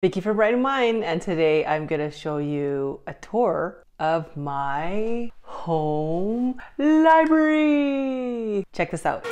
Vicki from Brightened Mind, and today I'm going to show you a tour of my home library. Check this out.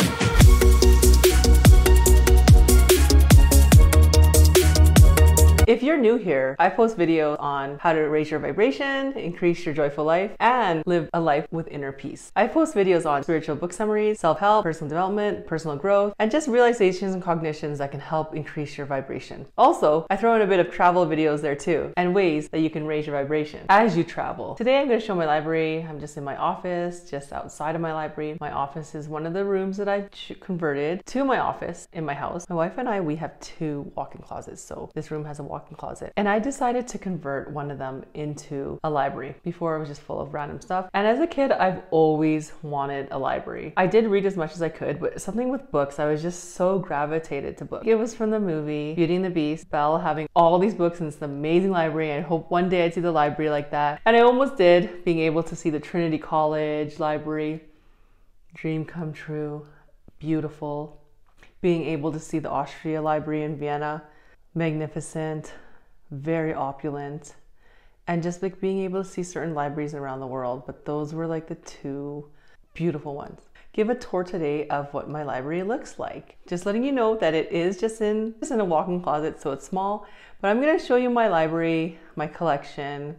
If you're new here, I post videos on how to raise your vibration, increase your joyful life, and live a life with inner peace. I post videos on spiritual book summaries, self-help, personal development, personal growth, and just realizations and cognitions that can help increase your vibration. Also, I throw in a bit of travel videos there too, and ways that you can raise your vibration as you travel. Today I'm going to show my library. I'm just in my office, just outside of my library. My office is one of the rooms that I converted to my office in my house. My wife and I, we have two walk-in closets, so this room has a walk-in closet. And I decided to convert one of them into a library. Before it was just full of random stuff. And as a kid, I've always wanted a library. I did read as much as I could, but something with books, I was just so gravitated to books. It was from the movie Beauty and the Beast, Belle having all these books in this amazing library. I hope one day I'd see the library like that. And I almost did, being able to see the Trinity College library. Dream come true. Beautiful. Being able to see the Austria library in Vienna. Magnificent, very opulent, and just like being able to see certain libraries around the world, but those were like the two beautiful ones. Give a tour today of what my library looks like. Just letting you know that it is just in a walk-in closet, so it's small, but I'm going to show you my library, my collection,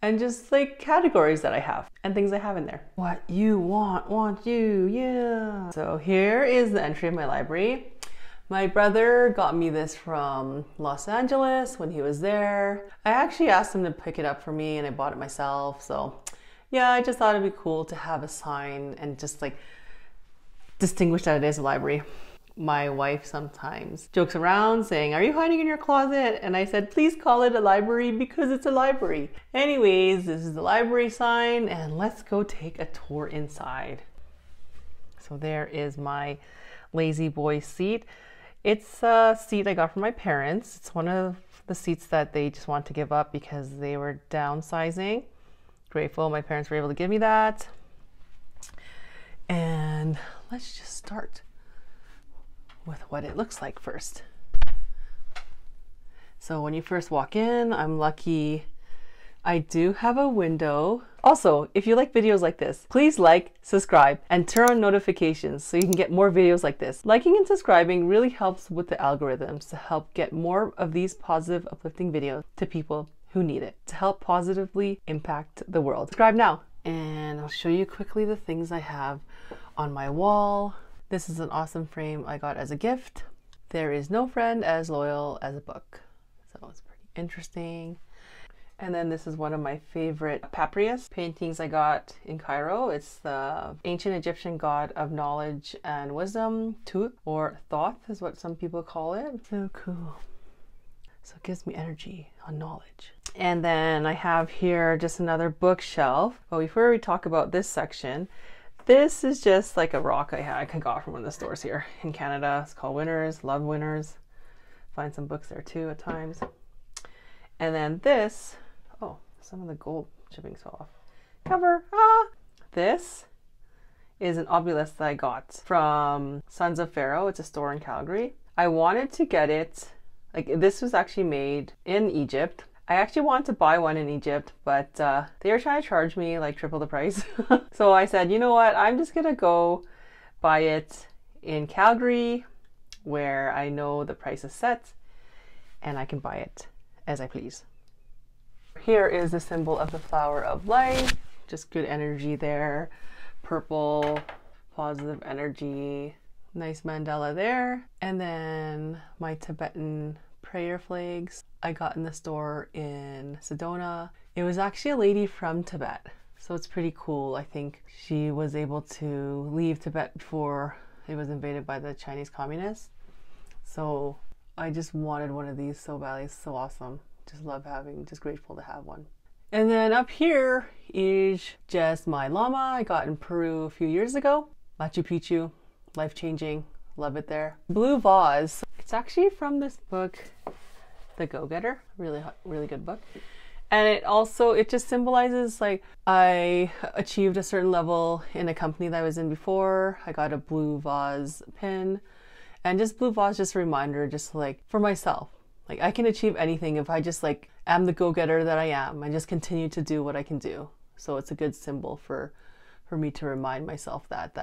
and just like categories that I have and things I have in there. What you want you, yeah. So here is the entry of my library. My brother got me this from Los Angeles when he was there. I actually asked him to pick it up for me and I bought it myself. So yeah, I just thought it'd be cool to have a sign and just like distinguish that it is a library. My wife sometimes jokes around saying, "Are you hiding in your closet?" And I said, "Please call it a library because it's a library." Anyways, this is the library sign and let's go take a tour inside. So there is my lazy boy seat. It's a seat I got from my parents. It's one of the seats that they just want to give up because they were downsizing. Grateful my parents were able to give me that. And let's just start with what it looks like first. So when you first walk in, I'm lucky I do have a window. Also, if you like videos like this, please like, subscribe, and turn on notifications so you can get more videos like this. Liking and subscribing really helps with the algorithms to help get more of these positive, uplifting videos to people who need it, to help positively impact the world. Subscribe now, and I'll show you quickly the things I have on my wall. This is an awesome frame I got as a gift. There is no friend as loyal as a book. So it's pretty interesting. And then this is one of my favorite papyrus paintings I got in Cairo. It's the ancient Egyptian god of knowledge and wisdom, Tut, or Thoth is what some people call it. So cool. So it gives me energy on knowledge. And then I have here just another bookshelf. But before we talk about this section, this is just like a rock I got from one of the stores here in Canada. It's called Winners. Love Winners. Find some books there too at times. And then this, oh, some of the gold chippings fell off. Cover, This is an obelisk that I got from Sons of Pharaoh. It's a store in Calgary. I wanted to get it, like this was actually made in Egypt. I actually wanted to buy one in Egypt, but they were trying to charge me like triple the price. So I said, you know what, I'm just gonna go buy it in Calgary where I know the price is set and I can buy it as I please. Here is the symbol of the flower of life. Just good energy there. Purple, positive energy. Nice mandala there. And then my Tibetan prayer flags I got in the store in Sedona. It was actually a lady from Tibet. So it's pretty cool. I think she was able to leave Tibet before it was invaded by the Chinese communists. So I just wanted one of these so badly. It's so awesome. Just love having, just grateful to have one. And then up here is just my llama I got in Peru a few years ago. Machu Picchu, life-changing, love it there. Blue vase, it's actually from this book, The Go-Getter, really good book. And it just symbolizes like I achieved a certain level in a company that I was in before. I got a blue vase pin. And just blue vase, just a reminder, just like for myself, Like I can achieve anything if I just like am the go-getter that I am and just continue to do what I can do. So it's a good symbol for me to remind myself that.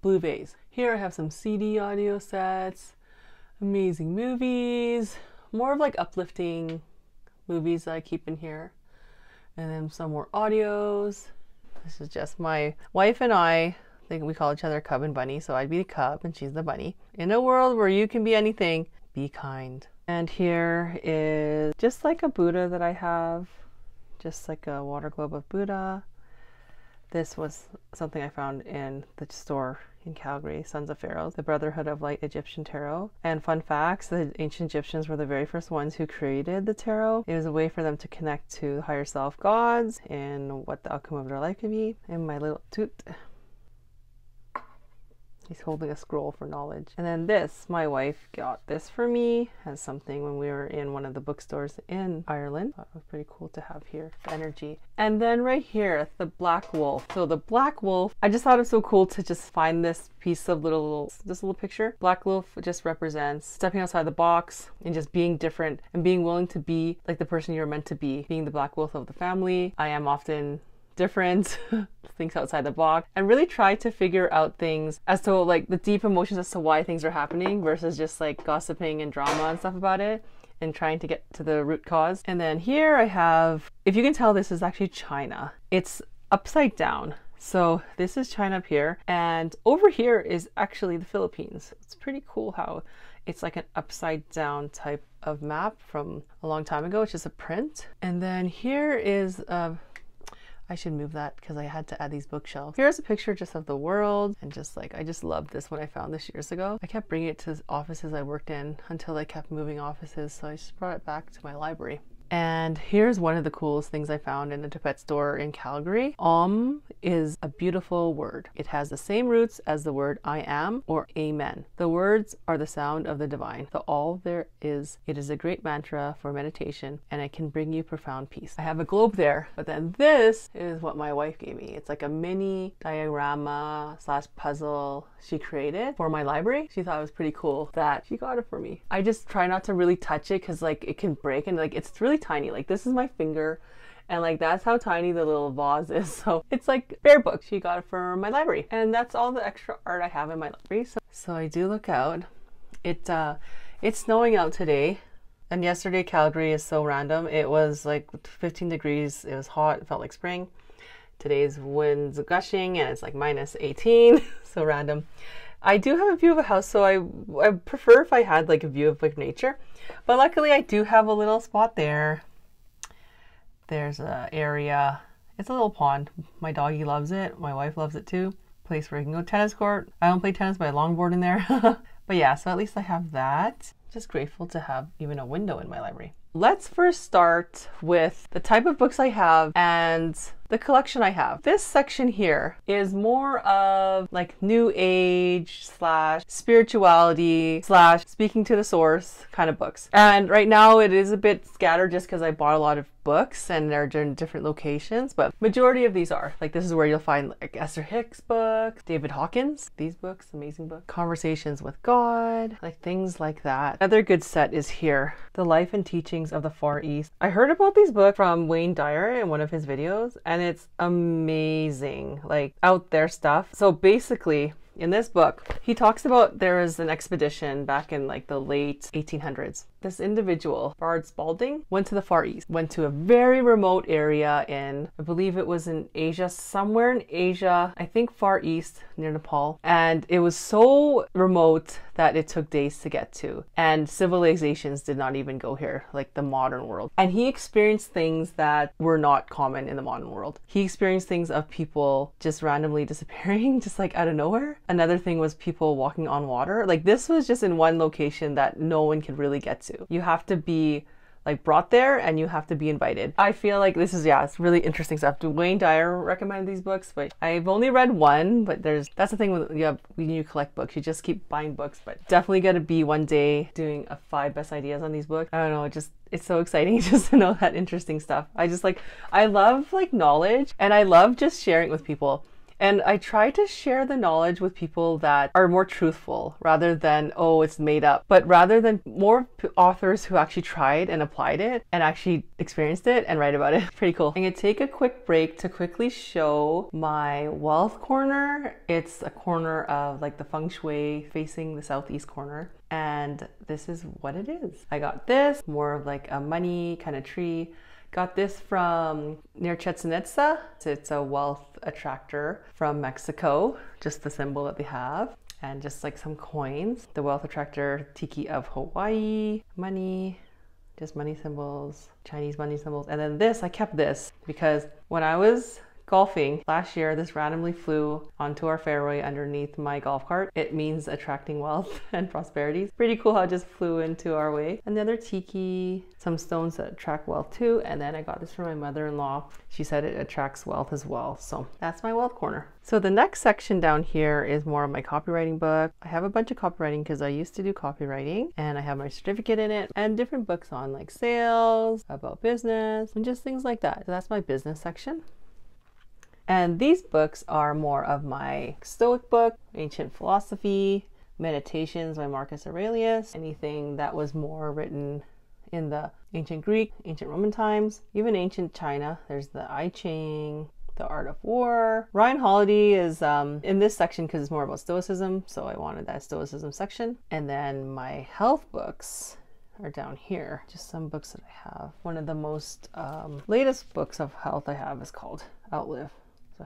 Blue vase. Here I have some CD audio sets, amazing movies, more of like uplifting movies that I keep in here. And then some more audios. This is just my wife and I think we call each other Cub and Bunny. So I'd be the cub and she's the bunny. In a world where you can be anything, be kind. And here is just like a Buddha that I have, just like a water globe of Buddha. This was something I found in the store in Calgary, Sons of Pharaoh, the Brotherhood of Light Egyptian Tarot. And fun facts, the ancient Egyptians were the very first ones who created the tarot. It was a way for them to connect to the higher self gods and what the outcome of their life could be. And my little toot. He's holding a scroll for knowledge. And then this, my wife got this for me as something when we were in one of the bookstores in Ireland. That was pretty cool to have here, the energy. And then right here, the black wolf. So the black wolf, I just thought it was so cool to just find this piece of this little picture. Black wolf just represents stepping outside the box and just being different and being willing to be like the person you're meant to be. Being the black wolf of the family. I am often different, things outside the box, and really try to figure out things as to like the deep emotions as to why things are happening versus just like gossiping and drama and stuff about it and trying to get to the root cause. And then here I have, if you can tell, this is actually China. It's upside down. So this is China up here, and over here is actually the Philippines. It's pretty cool how it's like an upside down type of map from a long time ago. It's just a print. And then here is I should move that because I had to add these bookshelves. Here's a picture just of the world, and just like, I just love this when I found this years ago. I kept bringing it to offices I worked in until I kept moving offices, so I just brought it back to my library. And here's one of the coolest things I found in a Tibet store in Calgary. Is a beautiful word. It has the same roots as the word I am or amen. The words are the sound of the divine. The all there is. It is a great mantra for meditation, and it can bring you profound peace. I have a globe there, but then this is what my wife gave me. It's like a mini diorama / puzzle she created for my library. She thought it was pretty cool that she got it for me. I just try not to really touch it because like it can break, and like it's really tiny. Like this is my finger, and like that's how tiny the little vase is. So it's like bare book. She got it for my library, and that's all the extra art I have in my library. So I do look out. It's snowing out today, and yesterday Calgary is so random. It was like 15 degrees. It was hot. It felt like spring. Today's winds gushing, and it's like minus 18. So random. I do have a view of a house, so I prefer if I had like a view of like nature, but luckily I do have a little spot there. There's an area. It's a little pond. My doggy loves it. My wife loves it too. Place where you can go tennis court. I don't play tennis, but I longboard in there. But yeah, so at least I have that. Just grateful to have even a window in my library. Let's first start with the type of books I have and the collection I have. This section here is more of like new age / spirituality / speaking to the source kind of books. And right now it is a bit scattered just because I bought a lot of books and they're in different locations, but majority of these are like, this is where you'll find like Esther Hicks books, David Hawkins, these books, amazing book, Conversations with God, like things like that. Another good set is here, The Life and Teachings of the Far East. I heard about these books from Wayne Dyer in one of his videos, and it's amazing, like out there stuff. So basically in this book, he talks about there was an expedition back in like the late 1800s. This individual, Bard Spalding, went to the Far East, went to a very remote area in, I believe it was in Asia, somewhere in Asia, I think Far East near Nepal. And it was so remote that it took days to get to. And civilizations did not even go here, like the modern world. And he experienced things that were not common in the modern world. He experienced things of people just randomly disappearing, just like out of nowhere. Another thing was people walking on water. Like this was just in one location that no one could really get to. You have to be like brought there and you have to be invited. I feel like this is, yeah, it's really interesting stuff. Wayne Dyer recommended these books, but I've only read one, but that's the thing when you collect books, you just keep buying books, but definitely gonna be one day doing a 5 best ideas on these books. I don't know, it's so exciting just to know that interesting stuff. I love like knowledge, and I love just sharing it with people. And I try to share the knowledge with people that are more truthful rather than, oh, it's made up. But rather than more authors who actually tried and applied it and actually experienced it and write about it. Pretty cool. I'm gonna take a quick break to quickly show my wealth corner. It's a corner of like the feng shui facing the southeast corner. And this is what it is. I got this, more of like a money kind of tree. Got this from near Chichen Itza. It's a wealth attractor from Mexico, just the symbol that they have. And just like some coins. The wealth attractor tiki of Hawaii, money, just money symbols, Chinese money symbols. And then this, I kept this because when I was golfing last year, this randomly flew onto our fairway underneath my golf cart. It means attracting wealth and prosperity. It's pretty cool how it just flew into our way. Another tiki, some stones that attract wealth too. And then I got this from my mother-in-law. She said it attracts wealth as well. So that's my wealth corner. So the next section down here is more of my copywriting book. I have a bunch of copywriting because I used to do copywriting, and I have my certificate in it and different books on like sales, about business, and just things like that. So that's my business section. And these books are more of my Stoic book, ancient philosophy, meditations by Marcus Aurelius, anything that was more written in the ancient Greek, ancient Roman times, even ancient China. There's the I Ching, the Art of War. Ryan Holiday is in this section because it's more about Stoicism, so I wanted that Stoicism section. And then my health books are down here, just some books that I have. One of the most latest books of health I have is called Outlive.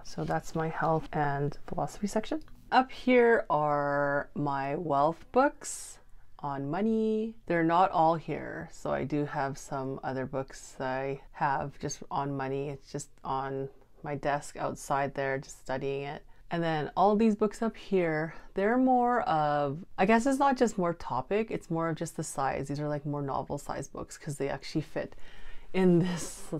So that's my health and philosophy section. Up here are my wealth books on money. They're not all here. So I do have some other books that I have just on money. It's just on my desk outside there, just studying it. And then all these books up here, they're more of, I guess it's not just more topic, it's more of just the size. These are like more novel size books because they actually fit in this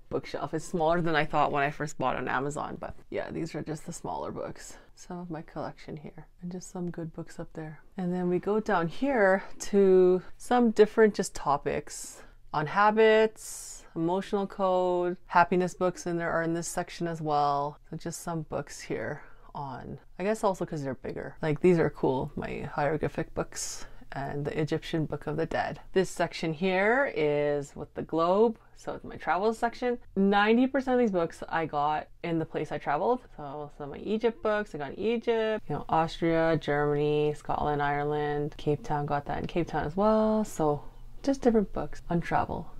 bookshelf. It's smaller than I thought when I first bought on Amazon, but yeah, these are just the smaller books. Some of my collection here and just some good books up there. And then we go down here to some different just topics on habits, emotional code, happiness books are in this section as well. So just some books here on, I guess also because they're bigger. Like these are cool, my hieroglyphic books and the Egyptian Book of the Dead. This section here is with the globe, so it's my travels section. 90% of these books I got in the place I traveled. So some of my Egypt books I got in Egypt, Austria, Germany, Scotland, Ireland, Cape Town, got that in Cape Town as well. So just different books on travel.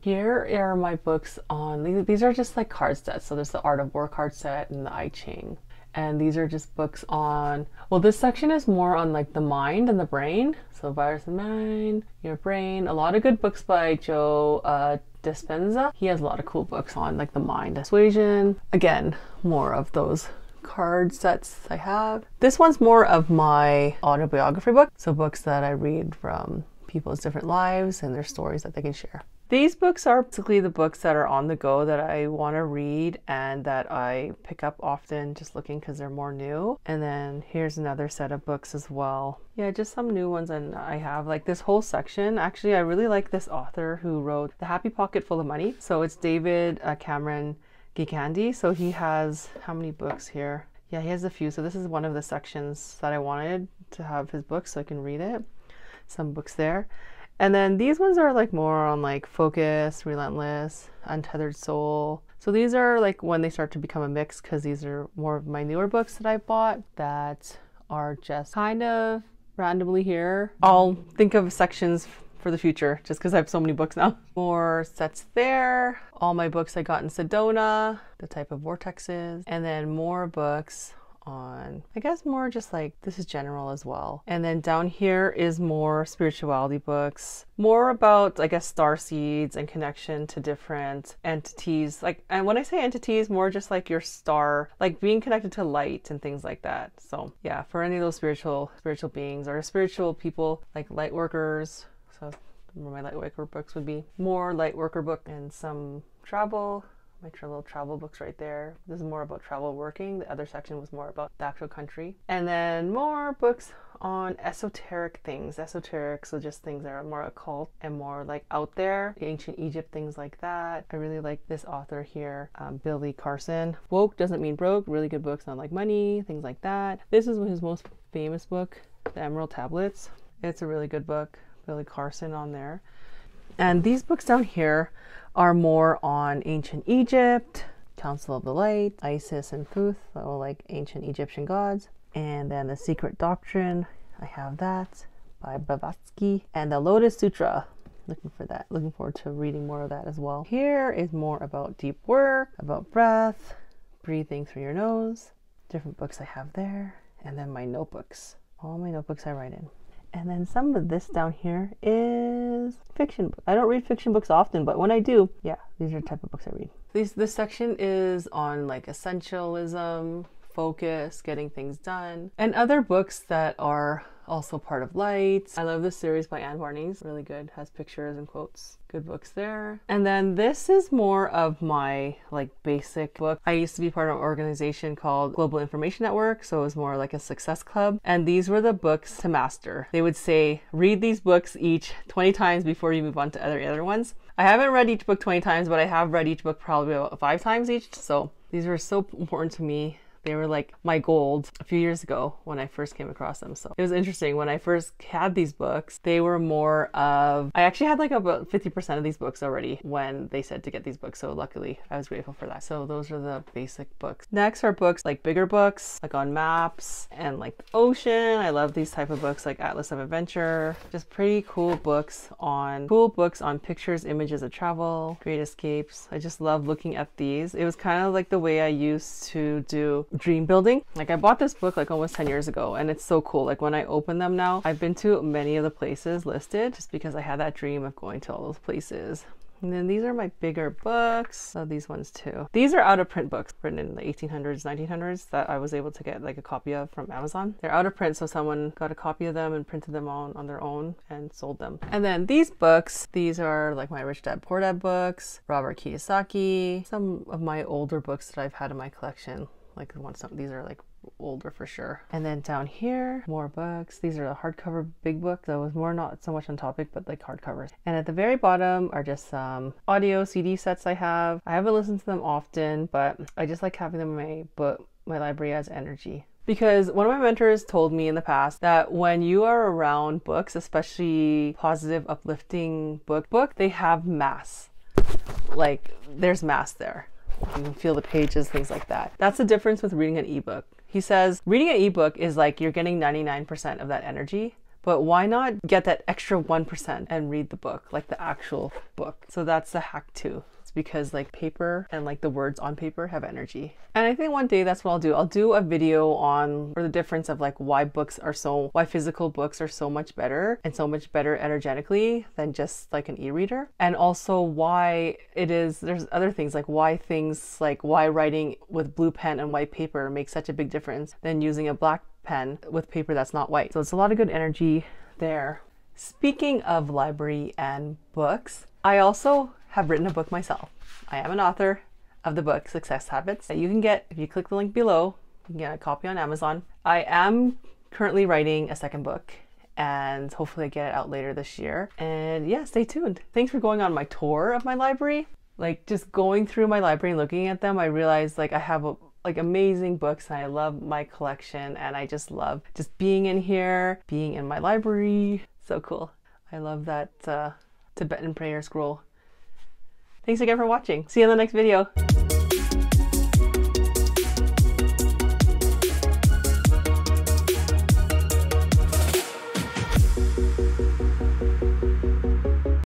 Here are my books on, these are just like card sets. So there's the Art of War card set and the I Ching. And these are just books on, well, this section is more on like the mind and the brain. So Virus and Mind, Your Brain, a lot of good books by Joe Dispenza. He has a lot of cool books on like the mind, persuasion. Again, more of those card sets I have. This one's more of my autobiography book. So books that I read from people's different lives and their stories that they can share. These books are basically the books that are on the go that I want to read and that I pick up often just looking because they're more new. And then here's another set of books as well. Yeah, just some new ones. And I have like this whole section. Actually, I really like this author who wrote The Happy Pocket Full of Money. So it's David Cameron Gikandi. So he has, how many books here? Yeah, he has a few. So this is one of the sections that I wanted to have his books so I can read it. Some books there. And then these ones are like more on like Focus, Relentless, Untethered Soul. So these are like when they start to become a mix because these are more of my newer books that I bought that are just kind of randomly here. I'll think of sections for the future just because I have so many books now. More sets there. All my books I got in Sedona, the type of vortexes, and then more books on, I guess more just like, this is general as well. And then down here is more spirituality books, more about, I guess, star seeds and connection to different entities. Like, and when I say entities, more just like your star, like being connected to light and things like that. So yeah, for any of those spiritual beings or spiritual people, like light workers. So where my light worker books would be more light worker book and some travel, My little travel books right there. This is more about travel working. The other section was more about the actual country. And then more books on esoteric things. Esoteric, so just things that are more occult and more like out there. Ancient Egypt, things like that. I really like this author here, Billy Carson. Woke doesn't mean broke. Really good books on like money, things like that. This is his most famous book, The Emerald Tablets. It's a really good book. Billy Carson on there. And these books down here are more on ancient Egypt, Council of the Light, Isis and Thoth, so like ancient Egyptian gods. And then The Secret Doctrine, I have that by Blavatsky. And the Lotus Sutra, looking for that. Looking forward to reading more of that as well. Here is more about deep work, about breath, breathing through your nose. Different books I have there. And then my notebooks, all my notebooks I write in. And then some of this down here is fiction books. I don't read fiction books often, but when I do, yeah, these are the type of books I read. This section is on like essentialism, focus, getting things done, and other books that are also part of Light. I love this series by Anne Barney's, really good, has pictures and quotes. Good books there. And then this is more of my like basic book. I used to be part of an organization called Global Information Network, so it was more like a success club. And these were the books to master. They would say, read these books each 20 times before you move on to other ones. I haven't read each book 20 times, but I have read each book probably about 5 times each. So these were so important to me. They were like my gold a few years ago when I first came across them. So it was interesting. When I first had these books, they were more of, I actually had like about 50% of these books already when they said to get these books. So luckily I was grateful for that. So those are the basic books. Next are books like bigger books, like on maps and like the ocean. I love these type of books like Atlas of Adventure. Just pretty cool books on pictures, images of travel, great escapes. I just love looking at these. It was kind of like the way I used to do dream building. Like I bought this book like almost 10 years ago and it's so cool. Like when I open them now, I've been to many of the places listed just because I had that dream of going to all those places. And then these are my bigger books. Love these ones too. These are out of print books written in the 1800s, 1900s that I was able to get like a copy of from Amazon. They're out of print, so someone got a copy of them and printed them on their own and sold them. And then these books, these are like my Rich Dad Poor Dad books, Robert Kiyosaki, some of my older books that I've had in my collection. Like these are like older for sure. And then down here, more books. These are the hardcover big books. That was more not so much on topic, but like hardcovers. And at the very bottom are just some audio CD sets I have. I haven't listened to them often, but I just like having them in my library as energy. Because one of my mentors told me in the past that when you are around books, especially positive, uplifting book, they have mass. Like there's mass there. You can feel the pages, things like that. That's the difference with reading an ebook. He says reading an ebook is like you're getting 99% of that energy, but why not get that extra 1% and read the book, like the actual book? So that's the hack too. It's because like paper and like the words on paper have energy. And I think one day that's what I'll do. I'll do a video on the difference of like why physical books are so much better and so much better energetically than just like an e-reader. And also why there's other things like why writing with blue pen and white paper makes such a big difference than using a black pen with paper that's not white. So it's a lot of good energy there. Speaking of library and books, I also have written a book myself. I am an author of the book Success Habits that you can get if you click the link below. You can get a copy on Amazon. I am currently writing a second book and hopefully I get it out later this year. And yeah, stay tuned. Thanks for going on my tour of my library. Like just going through my library and looking at them, I realized like I have amazing books and I love my collection and I just love just being in here, being in my library. So cool. I love that Tibetan prayer scroll. Thanks again for watching. See you in the next video.